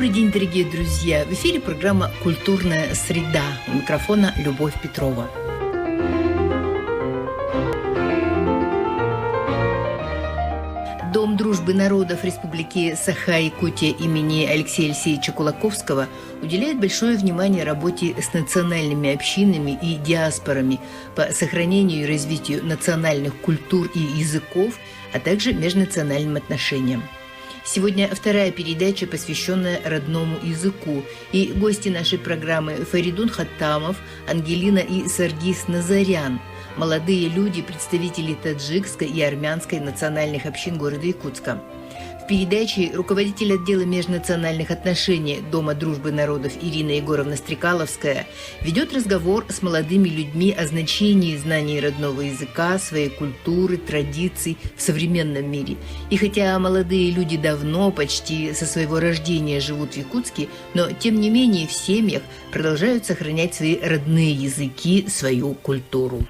Добрый день, дорогие друзья! В эфире программа «Культурная среда». У микрофона Любовь Петрова. Дом дружбы народов Республики Саха-Якутия имени Алексея Алексеевича Кулаковского уделяет большое внимание работе с национальными общинами и диаспорами по сохранению и развитию национальных культур и языков, а также межнациональным отношениям. Сегодня вторая передача, посвященная родному языку. И гости нашей программы Фаридун Хаттамов, Ангелина и Саргис Назарян. Молодые люди, представители таджикской и армянской национальных общин города Якутска. В передаче руководитель отдела межнациональных отношений Дома дружбы народов Ирина Егоровна Стрекаловская ведет разговор с молодыми людьми о значении знаний родного языка, своей культуры, традиций в современном мире. И хотя молодые люди давно, почти со своего рождения живут в Якутске, но тем не менее в семьях продолжают сохранять свои родные языки, свою культуру.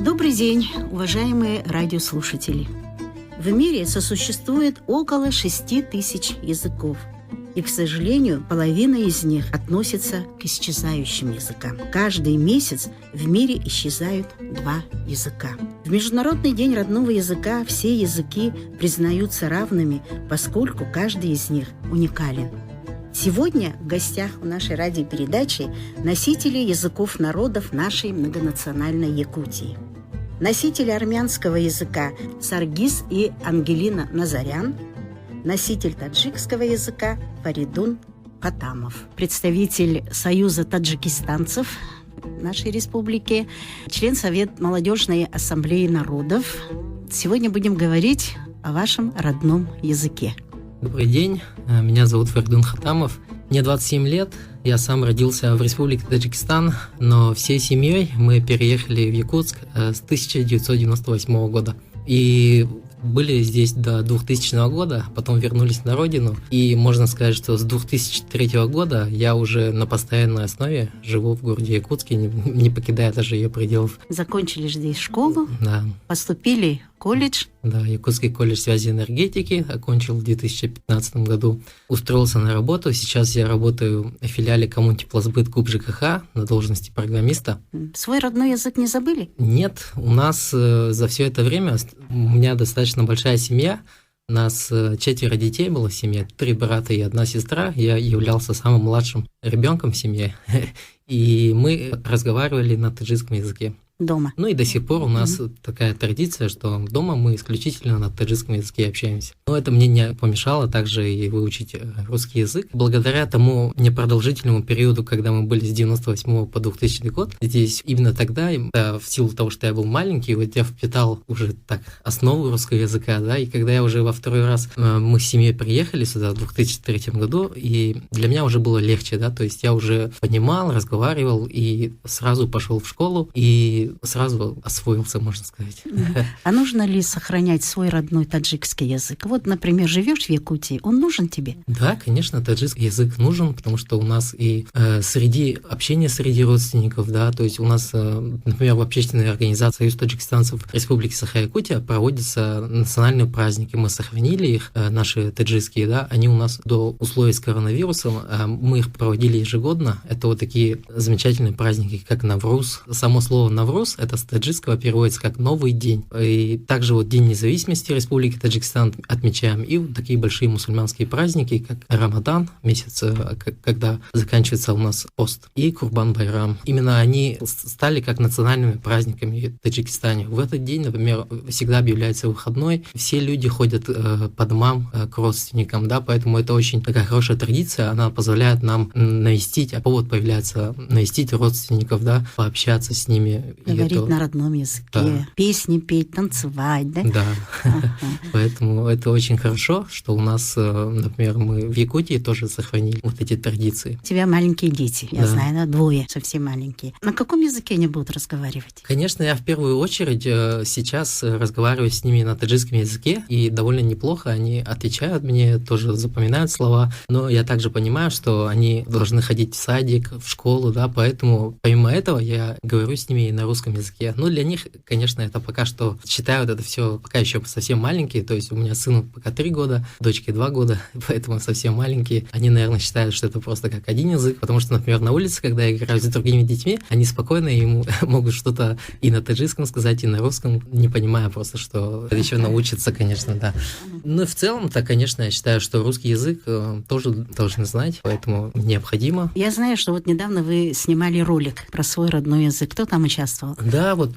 Добрый день, уважаемые радиослушатели! В мире сосуществует около 6 тысяч языков. И, к сожалению, половина из них относится к исчезающим языкам. Каждый месяц в мире исчезают 2 языка. В Международный день родного языка все языки признаются равными, поскольку каждый из них уникален. Сегодня в гостях у нашей радиопередачи носители языков народов нашей многонациональной Якутии. Носители армянского языка Саргис и Ангелина Назарян, носитель таджикского языка Фаридун Хаттамов, представитель Союза таджикистанцев нашей республики, член Совета молодежной ассамблеи народов. Сегодня будем говорить о вашем родном языке. Добрый день, меня зовут Фаридун Хаттамов, мне 27 лет, я сам родился в Республике Таджикистан, но всей семьей мы переехали в Якутск с 1998 года. И были здесь до 2000 года, потом вернулись на родину. И можно сказать, что с 2003 года я уже на постоянной основе живу в городе Якутске, не покидая даже ее пределов. Закончили здесь школу, да. Поступили в колледж. Да, Якутский колледж связи и энергетики окончил в 2015 году. Устроился на работу. Сейчас я работаю в филиале Коммунтеплосбыт ГУП ЖКХ на должности программиста. Свой родной язык не забыли? Нет, у нас за все это время, у меня достаточно большая семья. У нас 4 детей было в семье, 3 брата и 1 сестра. Я являлся самым младшим ребенком в семье. И мы разговаривали на таджикском языке. Дома. Ну и до сих пор у нас такая традиция, что дома мы исключительно на таджикском языке общаемся. Но это мне не помешало также и выучить русский язык. Благодаря тому непродолжительному периоду, когда мы были с 98 по 2000 год, здесь именно тогда, в силу того, что я был маленький, вот я впитал уже так основу русского языка, да, и когда я уже во второй раз, мы с семьей приехали сюда в 2003 году, и для меня уже было легче, да, то есть я уже понимал, разговаривал и сразу пошел в школу, и сразу освоился, можно сказать. А нужно ли сохранять свой родной таджикский язык? Вот, например, живешь в Якутии, он нужен тебе? Да, конечно, таджикский язык нужен, потому что у нас и среди общения среди родственников, да, то есть у нас, например, в общественной организации Союз таджикистанцев Республики Саха-Якутия проводятся национальные праздники. Мы сохранили их, наши таджикские, да, они у нас до условий с коронавирусом, мы их проводили ежегодно. Это вот такие замечательные праздники, как Навруз. Само слово Навруз — это с таджикского переводится как «новый день». И также вот День независимости Республики Таджикистан отмечаем. И вот такие большие мусульманские праздники, как Рамадан, месяц, когда заканчивается у нас пост, и Курбан-Байрам. Именно они стали как национальными праздниками в Таджикистане. В этот день, например, всегда объявляется выходной. Все люди ходят по домам к родственникам, да, поэтому это очень такая хорошая традиция. Она позволяет нам навестить, а повод появляется навестить родственников, да, пообщаться с ними. Говорить на родном языке, да. Песни петь, танцевать, да? Да. Поэтому это очень хорошо, что у нас, например, мы в Якутии тоже сохранили вот эти традиции. У тебя маленькие дети, я Да. знаю, да, 2, совсем маленькие. На каком языке они будут разговаривать? Конечно, я в первую очередь сейчас разговариваю с ними на таджикском языке, и довольно неплохо они отвечают мне, тоже запоминают слова, но я также понимаю, что они должны ходить в садик, в школу, да, поэтому помимо этого я говорю с ними и на русском языке. Ну, для них, конечно, это пока что считают это все пока еще совсем маленькие, то есть у меня сыну пока 3 года, дочке 2 года, поэтому совсем маленькие. Они, наверное, считают, что это просто как один язык, потому что, например, на улице, когда я играю с другими детьми, они спокойно ему могут что-то и на таджикском сказать, и на русском, не понимая просто, что еще научатся, конечно, да. Ну и в целом-то, конечно, я считаю, что русский язык тоже должны знать, поэтому необходимо. Я знаю, что вот недавно вы снимали ролик про свой родной язык. Кто там участвовал? Да, вот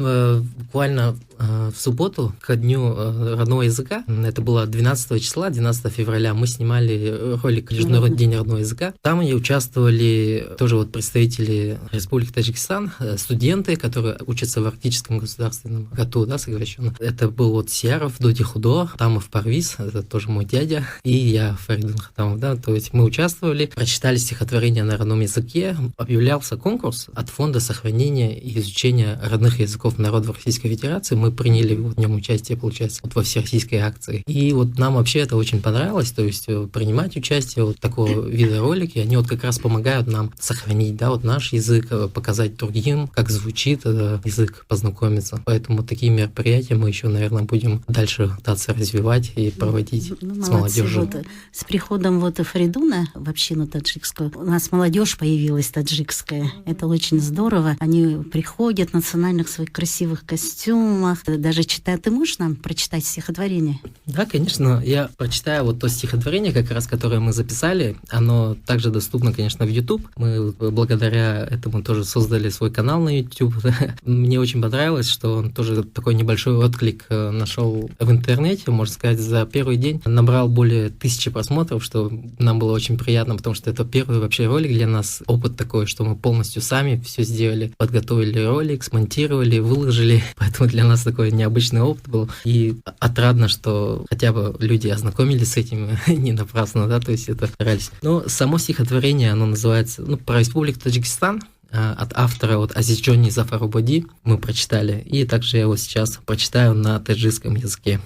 буквально в субботу, ко дню родного языка, это было 12 числа, 12 февраля, мы снимали ролик «Международный день родного языка». Там и участвовали тоже вот представители Республики Таджикистан, студенты, которые учатся в Арктическом государственном ГАТУ, да, сокращенно. Это был вот Сияров, Дуди Худо, Тамов Парвиз, это тоже мой дядя, и я, Фаридун Хатамов, да, то есть мы участвовали, прочитали стихотворение на родном языке, объявлялся конкурс от Фонда сохранения и изучения родных языков народов Российской Федерации. Мы приняли в нем участие, получается, вот во всероссийской акции. И вот нам вообще это очень понравилось, то есть принимать участие вот такого вида ролики, они вот как раз помогают нам сохранить, да, вот наш язык, показать другим, как звучит язык, познакомиться. Поэтому такие мероприятия мы еще, наверное, будем дальше пытаться развивать и проводить с молодежью. Вот, с приходом вот Фаридуна в общину таджикскую у нас молодежь появилась таджикская. Это очень здорово. Они приходят в национальных своих красивых костюмах, даже читают. Ты можешь нам прочитать стихотворение? Да, конечно. Я прочитаю вот то стихотворение, как раз, которое мы записали. Оно также доступно, конечно, в YouTube. Мы благодаря этому тоже создали свой канал на YouTube. Мне очень понравилось, что он тоже такой небольшой отклик нашел в интернете, можно сказать, за первый день. Набрал более 1000 просмотров, что нам было очень приятно, потому что это первый вообще ролик для нас, опыт такой, что мы полностью сами все сделали, подготовили ролик, смонтировали, выложили. Поэтому для нас такой необычный опыт был. И отрадно, что хотя бы люди ознакомились с этим не напрасно, да, то есть это старались. Но само стихотворение, оно называется, про Республику Таджикистан, от автора вот Азизджони Зафарубоди мы прочитали. И также я его сейчас прочитаю на таджикском языке.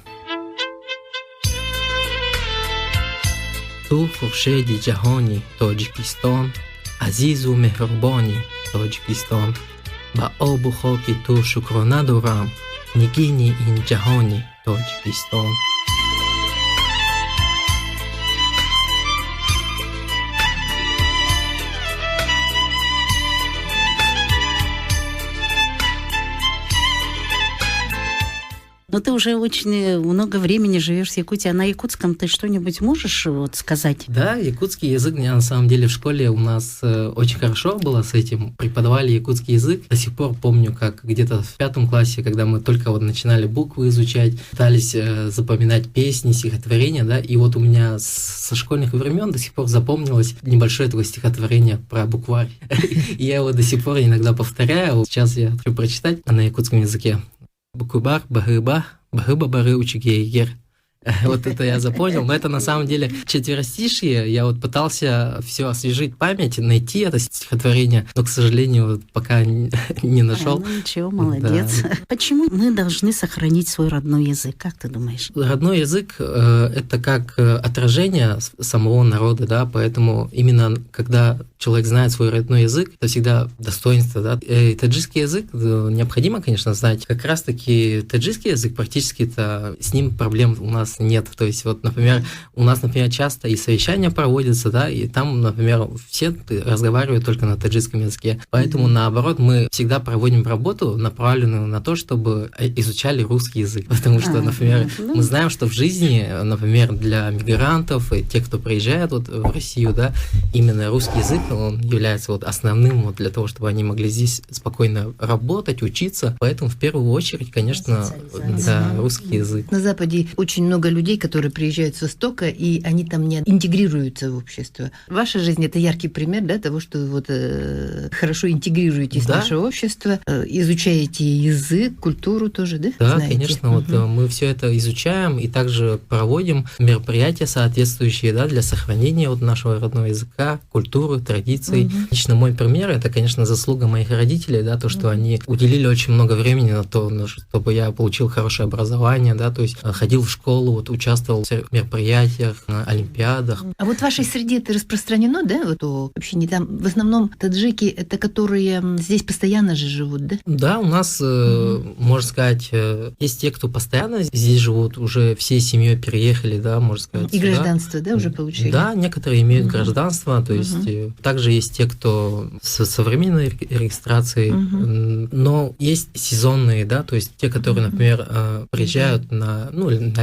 Ту фуршеди джахони Таджикистан, азизу мехрубани Таджикистан, ба обу хоки ту шукрона дурам, нигини ин джахони Таджикистан. Но ты уже очень много времени живешь в Якутии, а на якутском ты что-нибудь можешь вот сказать? Да, якутский язык, на самом деле, в школе у нас очень хорошо было с этим. Преподавали якутский язык. До сих пор помню, как где-то в 5 классе, когда мы только вот начинали буквы изучать, пытались запоминать песни, стихотворения, да, и вот у меня со школьных времен до сих пор запомнилось небольшое такое стихотворение про букварь. И я его до сих пор иногда повторяю. Сейчас я хочу прочитать на якутском языке. Букубар, багыба, багыба-бары учигейгер. Вот это я запомнил, но это на самом деле четверостишие. Я вот пытался все освежить память, найти это стихотворение, но, к сожалению, вот пока не нашел. Ну ничего, молодец. Да. Почему мы должны сохранить свой родной язык? Как ты думаешь? Родной язык это как отражение самого народа, да, поэтому именно когда человек знает свой родной язык, это всегда достоинство, да. И таджикский язык необходимо, конечно, знать. Как раз-таки таджикский язык практически-то с ним проблем у нас нет. То есть вот, например, у нас, например, часто и совещания проводятся, да, и там, например, все разговаривают только на таджикском языке. Поэтому, наоборот, мы всегда проводим работу, направленную на то, чтобы изучали русский язык. Потому что, например, мы знаем, что в жизни, например, для мигрантов и тех, кто приезжает вот в Россию, да, именно русский язык, он является вот основным вот для того, чтобы они могли здесь спокойно работать, учиться. Поэтому в первую очередь, конечно, да, русский язык. На Западе очень много много людей, которые приезжают с Востока, и они там не интегрируются в общество. Ваша жизнь – это яркий пример, да, того, что вы хорошо интегрируетесь в наше общество, изучаете язык, культуру тоже, да? Да, знаете? конечно. Мы все это изучаем и также проводим мероприятия соответствующие, да, для сохранения нашего родного языка, культуры, традиций. Лично мой пример – это, конечно, заслуга моих родителей, да, то, что они уделили очень много времени на то, чтобы я получил хорошее образование, да, то есть ходил в школу, участвовал в мероприятиях, на олимпиадах. А в вашей среде это распространено, да, вообще не там, в основном таджики, это которые здесь постоянно же живут, да? Да, у нас, можно сказать, есть те, кто постоянно здесь живут, уже всей семьей переехали, да, можно сказать. И гражданство, да, уже получили? Да, некоторые имеют гражданство, то есть также есть те, кто с современной регистрацией, но есть сезонные, да, то есть те, которые, например, приезжают на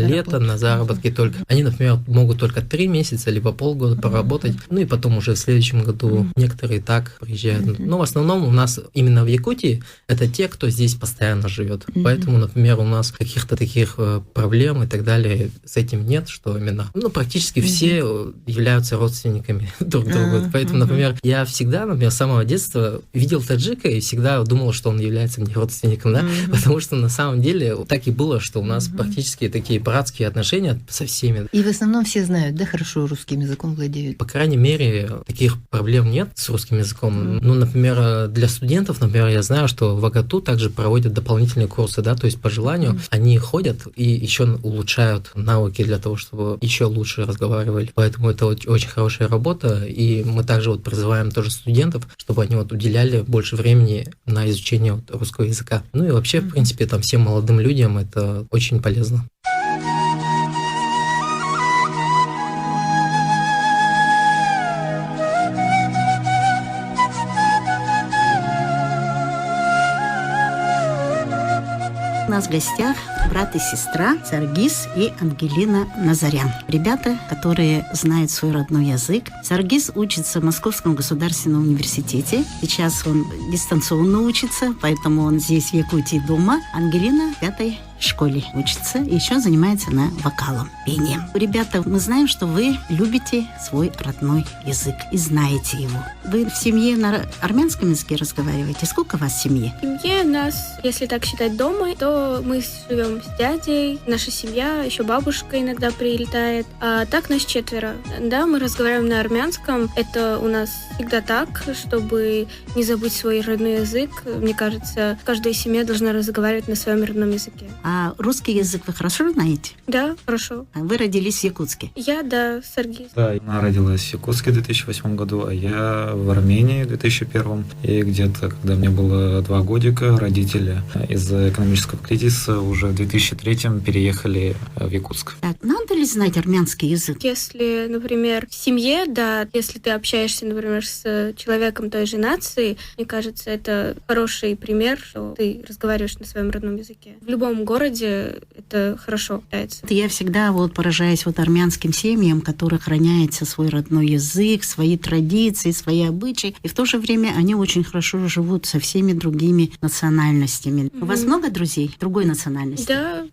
лето, на заработки только. Они, например, могут только 3 месяца либо полгода поработать, и потом уже в следующем году некоторые так приезжают. Но в основном у нас именно в Якутии это те, кто здесь постоянно живет. Поэтому, например, у нас каких-то таких проблем и так далее с этим нет, что именно, практически все являются родственниками друг друга. Поэтому, например, я всегда, например, с самого детства видел таджика и всегда думал, что он является мне родственником, да, потому что на самом деле так и было, что у нас практически такие братские отношения со всеми. И в основном все знают, да, хорошо русским языком владеют? По крайней мере, таких проблем нет с русским языком. Например, для студентов, например, я знаю, что в АГАТУ также проводят дополнительные курсы, да, то есть по желанию они ходят и еще улучшают навыки для того, чтобы еще лучше разговаривали. Поэтому это очень хорошая работа, и мы также призываем тоже студентов, чтобы они уделяли больше времени на изучение русского языка. И вообще, в принципе, там всем молодым людям это очень полезно. У нас в гостях брат и сестра Саргис и Ангелина Назарян. Ребята, которые знают свой родной язык. Саргис учится в Московском государственном университете. Сейчас он дистанционно учится, поэтому он здесь в Якутии дома. Ангелина в 5-й школе учится и еще занимается вокалом, пением. Ребята, мы знаем, что вы любите свой родной язык и знаете его. Вы в семье на армянском языке разговариваете? Сколько вас в семье? В семье нас, если так считать дома, то мы живем с дядей, наша семья, еще бабушка иногда прилетает. А так нас 4. Да, мы разговариваем на армянском. Это у нас всегда так, чтобы не забыть свой родной язык. Мне кажется, каждая семья должна разговаривать на своем родном языке. А русский язык вы хорошо знаете? Да, хорошо. Вы родились в Якутске? Я, да, Саргис. Да, она родилась в Якутске в 2008 году, а я в Армении в 2001. И где-то, когда мне было 2 годика, родители из-за экономического кризиса уже в 2003 переехали в Якутск. Так, надо ли знать армянский язык? Если, например, в семье, да, если ты общаешься, например, с человеком той же нации, мне кажется, это хороший пример, что ты разговариваешь на своем родном языке. В любом городе это хорошо считается. Я всегда поражаюсь армянским семьям, которые храняется свой родной язык, свои традиции, свои обычаи, и в то же время они очень хорошо живут со всеми другими национальностями. У вас много друзей другой национальности? Да.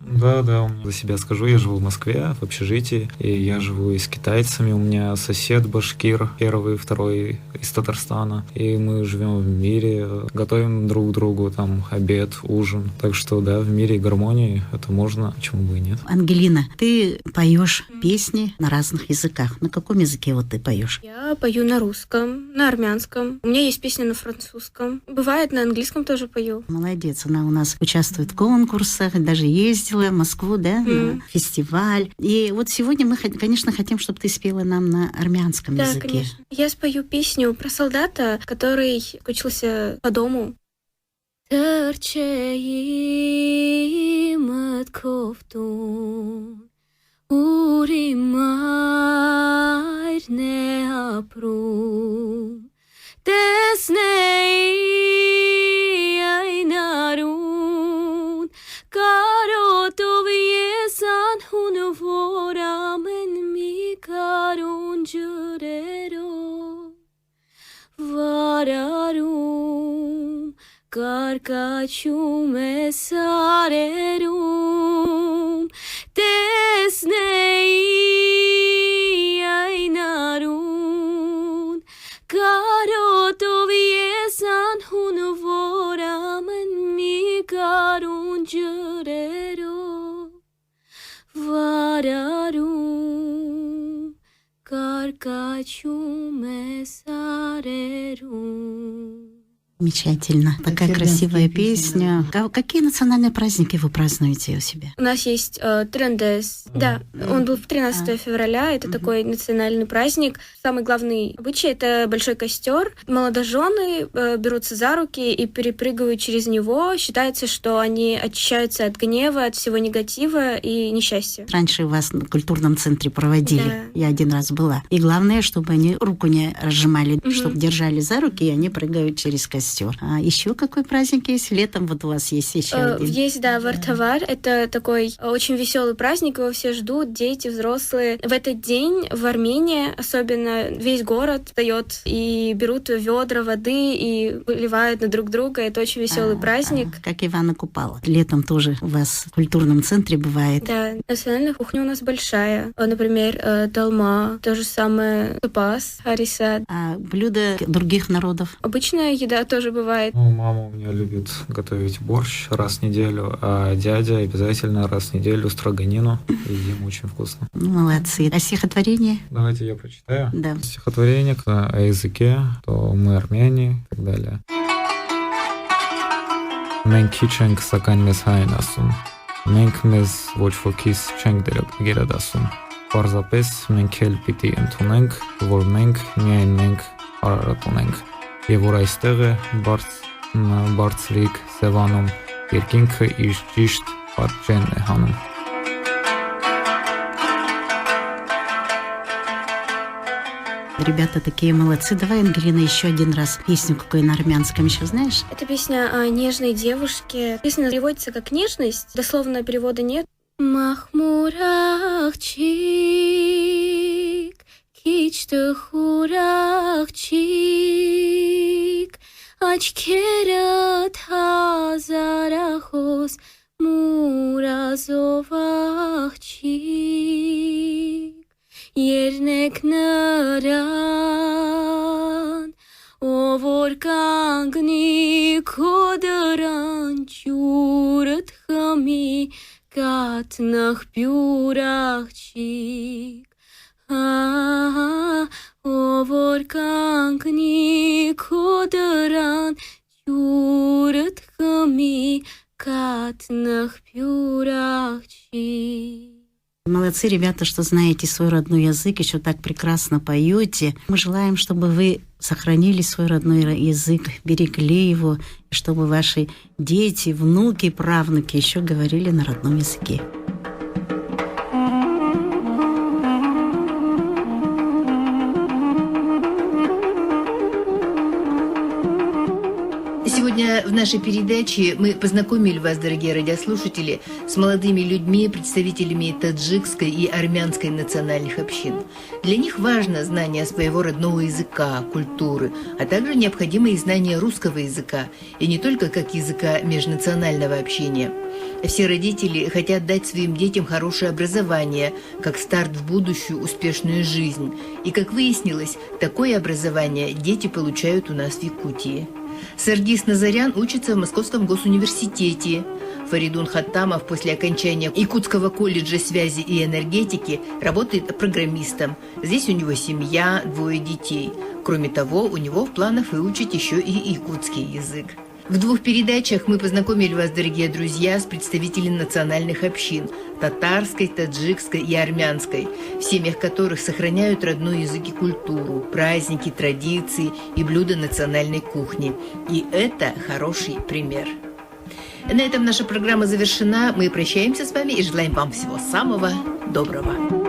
Да, за себя скажу, я живу в Москве, в общежитии, и я живу и с китайцами, у меня сосед башкир, 1-й, 2-й из Татарстана, и мы живем в мире, готовим друг другу обед, ужин, так что да, в мире гармонии это можно, почему бы и нет. Ангелина, ты поешь песни на разных языках. На каком языке ты поешь? Я пою на русском, на армянском. У меня есть песня на французском. Бывает, на английском тоже пою. Молодец, она у нас участвует в конкурсах, даже ездила в Москву, да, на фестиваль. И сегодня мы, конечно, хотим, чтобы ты спела нам на армянском языке. Да, конечно. Я спою песню про солдата, который учился по дому. Ուրի մայրն է ապրում, տեսնեի այն արուն, կարոտով ես անհուն, որ ամեն մի կարուն ջրերով վարարում, կարկաչում է սարերում, տեսնեի snei ainarun Karoto viesan hun voramen mi karun jurero Vararum каркачум эсарерум. Замечательно. Такая красивая песня. Какие национальные праздники вы празднуете у себя? У нас есть Трендес. Да, он был в 13 февраля. Это такой национальный праздник. Самый главный обычай — это большой костер. Молодожены берутся за руки и перепрыгивают через него. Считается, что они очищаются от гнева, от всего негатива и несчастья. Раньше вас в культурном центре проводили. Да. Я один раз была. И главное, чтобы они руку не разжимали, чтобы держали за руки, и они прыгают через костер. А еще какой праздник есть? Летом вот у вас есть еще один. Есть, да, Вартавар. Это такой очень веселый праздник, его все ждут, дети, взрослые. В этот день в Армении особенно весь город встает и берут ведра воды и выливают на друг друга. Это очень веселый праздник. Как Ивана Купала. Летом тоже у вас в культурном центре бывает. Да, национальная кухня у нас большая. Например, долма, то же самое тупас, хариса. А блюда других народов? Обычная еда тоже бывает. Ну, мама у меня любит готовить борщ раз в неделю, а дядя обязательно раз в неделю строганину. Едим очень вкусно. Молодцы. А стихотворение? Давайте я прочитаю. Да. Стихотворение о языке, то мы армяне и так далее. Մենք քիչ ենք սակայն մեզ հայն ասում։ Մենք մեզ ոչ ոքից չենք գերադասում։ Պարզապես մենք էլ պիտի ընդունենք, որ մենք միայն մենք Արարատ ունենք։ Եվ որ այստեղ է բարձրիկ Սևանում երկինքը իր ճիշտ պատճենն է հանում։ Ребята такие молодцы. Давай, Ангелина, еще один раз песню какую на армянском еще знаешь? Это песня о нежной девушке. Песня переводится как «нежность». Дословно перевода нет. Махмурахчик, кичтахурахчик, Աչքերդ հազարախոս մուրազով աղջիկ Երնեք նրան, ով որ կանգնի քո դռան ջուրդ խմի կատնախ բյուր աղջիկ ով որ կանգնի քո դռան ջուրդ խմի կատնախ բյուր աղջիկ Молодцы, ребята, что знаете свой родной язык, еще так прекрасно поете. Мы желаем, чтобы вы сохранили свой родной язык, берегли его, и чтобы ваши дети, внуки, правнуки еще говорили на родном языке. Сегодня в нашей передаче мы познакомили вас, дорогие радиослушатели, с молодыми людьми, представителями таджикской и армянской национальных общин. Для них важно знание своего родного языка, культуры, а также необходимые знания русского языка, и не только как языка межнационального общения. Все родители хотят дать своим детям хорошее образование, как старт в будущую успешную жизнь. И, как выяснилось, такое образование дети получают у нас в Якутии. Сардис Назарян учится в Московском госуниверситете. Фаридун Хаттамов после окончания Якутского колледжа связи и энергетики работает программистом. Здесь у него семья, 2 детей. Кроме того, у него в планах выучить еще и якутский язык. В 2 передачах мы познакомили вас, дорогие друзья, с представителями национальных общин – татарской, таджикской и армянской, в семьях которых сохраняют родной язык и культуру, праздники, традиции и блюда национальной кухни. И это хороший пример. На этом наша программа завершена. Мы прощаемся с вами и желаем вам всего самого доброго.